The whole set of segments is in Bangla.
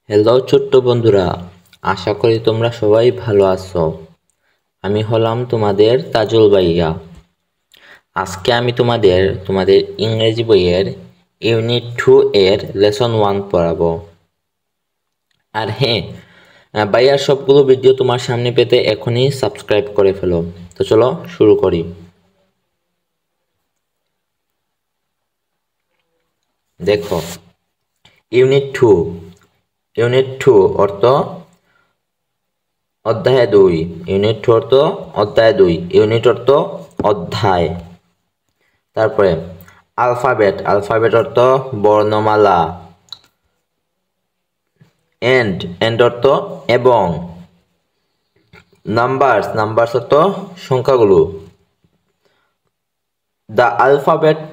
হ্যালো ছোট্ট বন্ধুরা, আশা করি তোমরা সবাই ভালো আছো। আমি হলাম তোমাদের তাজুল ভাইয়া। আজকে আমি তোমাদের ইংরেজি বইয়ের ইউনিট 2 এর লেসন 1 পড়াবো। আর হ্যাঁ, ভাইয়ার সবগুলো ভিডিও তোমার সামনে পেতে এখনই সাবস্ক্রাইব করে ফেলো। তো চলো শুরু করি। দেখো, ইউনিট 2 অর্থ অধ্যায় 2। ইউনিট 2 অর্থ অধ্যায় 2। ইউনিট অর্থ অধ্যায়। তারপরে আলফাবেট অর্থ বর্ণমালা। এন্ড অর্থ এবং। নাম্বারস অর্থ সংখ্যাগুলো। দ্য আলফাবেট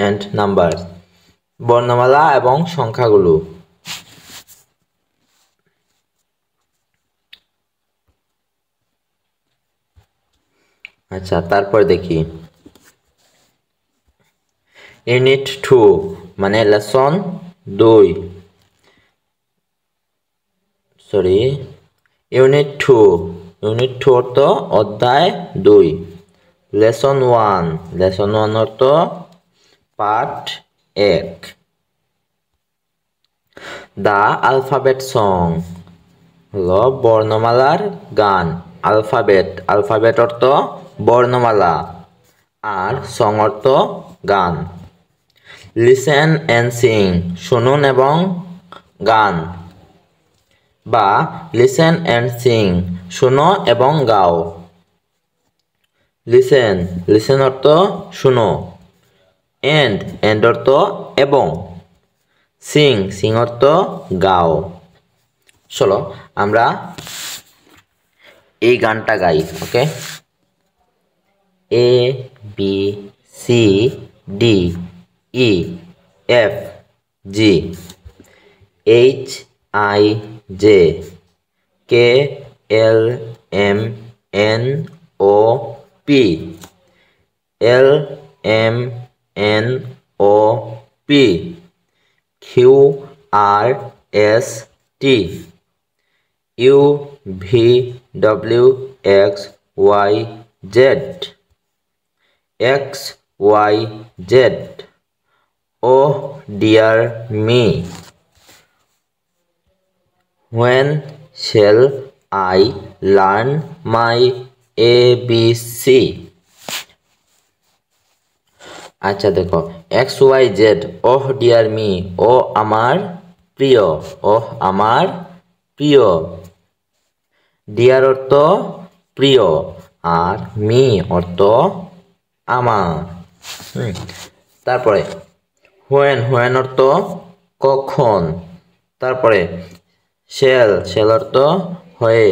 এন্ড নাম্বারস, বর্ণমালা এবং সংখ্যাগুলো। আচ্ছা, তারপর দেখি ইউনিট 2 মানে লেসন 2। ইউনিট 2 অর্থ অধ্যায় 2। লেসন 1 অর্থ পাঠ 1। দ্য আলফাবেট সং হলো বর্ণমালার গান। আলফাবেট অর্থ বর্ণমালা আর সং অর্থ গান। লিসেন এন্ড সিং শুনুন এবং গান, বা লিসেন এন্ড সিং শুনো এবং গাও। লিসেন অর্থ শুনো। এন্ড অর্থ এবং। সিং অর্থ গাও। চলো আমরা এই গানটা গাই। Okay, A B C D E F G H I J K L M N O P L M N O P Q R S T U V W X Y Z oh dear me, when shall I learn my ABC? আচ্ছা দেখো, X Y Z oh dear me ও আমার প্রিয়। ডিয়ার অর্থ প্রিয় আর মি অর্থ আমার। তারপরে হোয়েন অর্থ কখন। তারপরে শেল অর্থ হয়ে।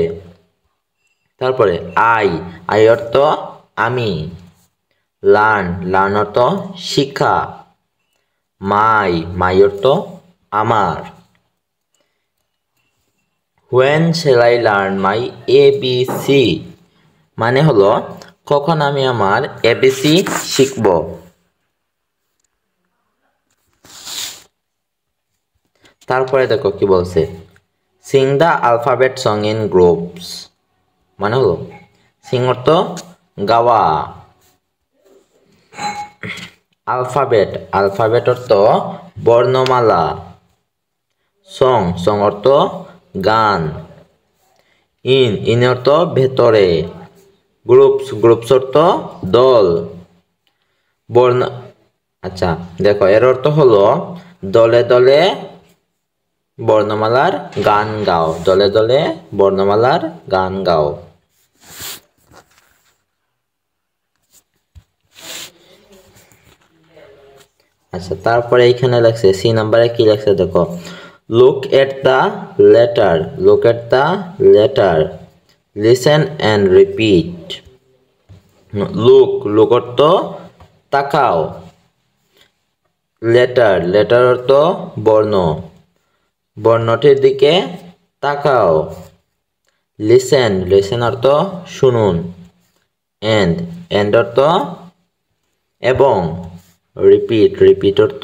তারপরে আই অর্থ আমি। লার্ন অর্থ শিক্ষা। মাই অর্থ আমার। when shall I learn my ABC মানে হলো কখন আমি আমার এবিসি শিখব। তারপরে দেখো কি বলছে, Singh the alphabet song in groups মানে হলো সিং অর্থ গাওয়া। আলফাবেট অর্থ বর্ণমালা। সং অর্থ গান। ইন অর্থ ভেতরে। গ্রুপস অর্থ দল। আচ্ছা দেখো, এর অর্থ হলো দলে দলে বর্ণমালার গান গাও। দলে দলে বর্ণমালার গান গাও। আচ্ছা, তারপরে এইখানে লেখছে সি নাম্বারে কি লেখছে দেখো, look at the letter listen and repeat। Look অর্থ তাকাও। লেটার অর্থ বর্ণটির দিকে তাকাও। লিসেন অর্থ শুনুন। এন্ড অর্থ এবং। রিপিট অর্থ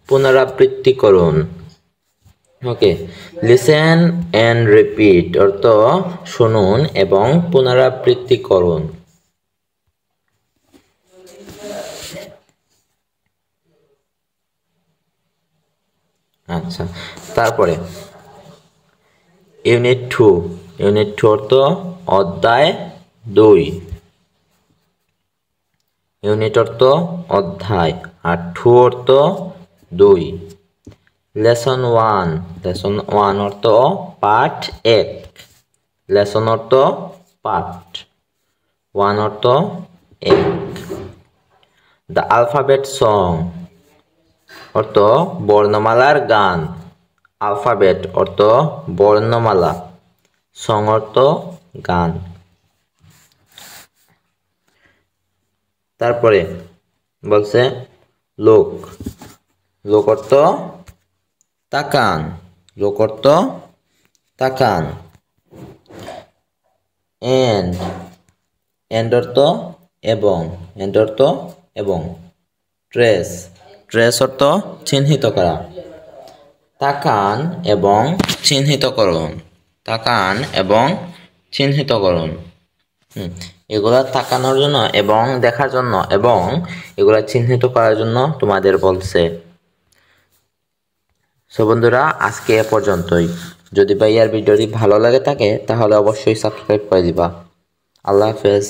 পুনরাবৃত্তি করুন। ওকে, লিসেন অ্যান্ড রিপিট অর্থ শুনুন এবং পুনরাবৃত্তি করুন। আচ্ছা, তারপরে ইউনিট 2 অর্থ অধ্যায় 2। ইউনিট অর্থ অধ্যায় আর 2 অর্থ 2। লেসন 1 অর্থ পাঠ 1। লেসন অর্থ পাঠ, 1 অর্থ 1। দ্য আলফাবেট সং অর্থ বর্ণমালার গান। আলফাবেট অর্থ বর্ণমালা, সং অর্থ গান। তারপরে বলছে লোক অর্থ তাকান। লোক অর্থ তাকান। এন্ড অর্থ এবং। ট্রেস অর্থ চিহ্নিত করা। তাকান এবং চিহ্নিত করুন। এগুলা তাকানোর জন্য এবং দেখার জন্য এবং এগুলা চিহ্নিত করার জন্য তোমাদের বলছে। সো বন্ধুরা, আজকে এ পর্যন্তই। যদি ভাইয়ার ভিডিওটি ভালো লাগে থাকে তাহলে অবশ্যই সাবস্ক্রাইব করে দিবা। আল্লাহ হাফেজ।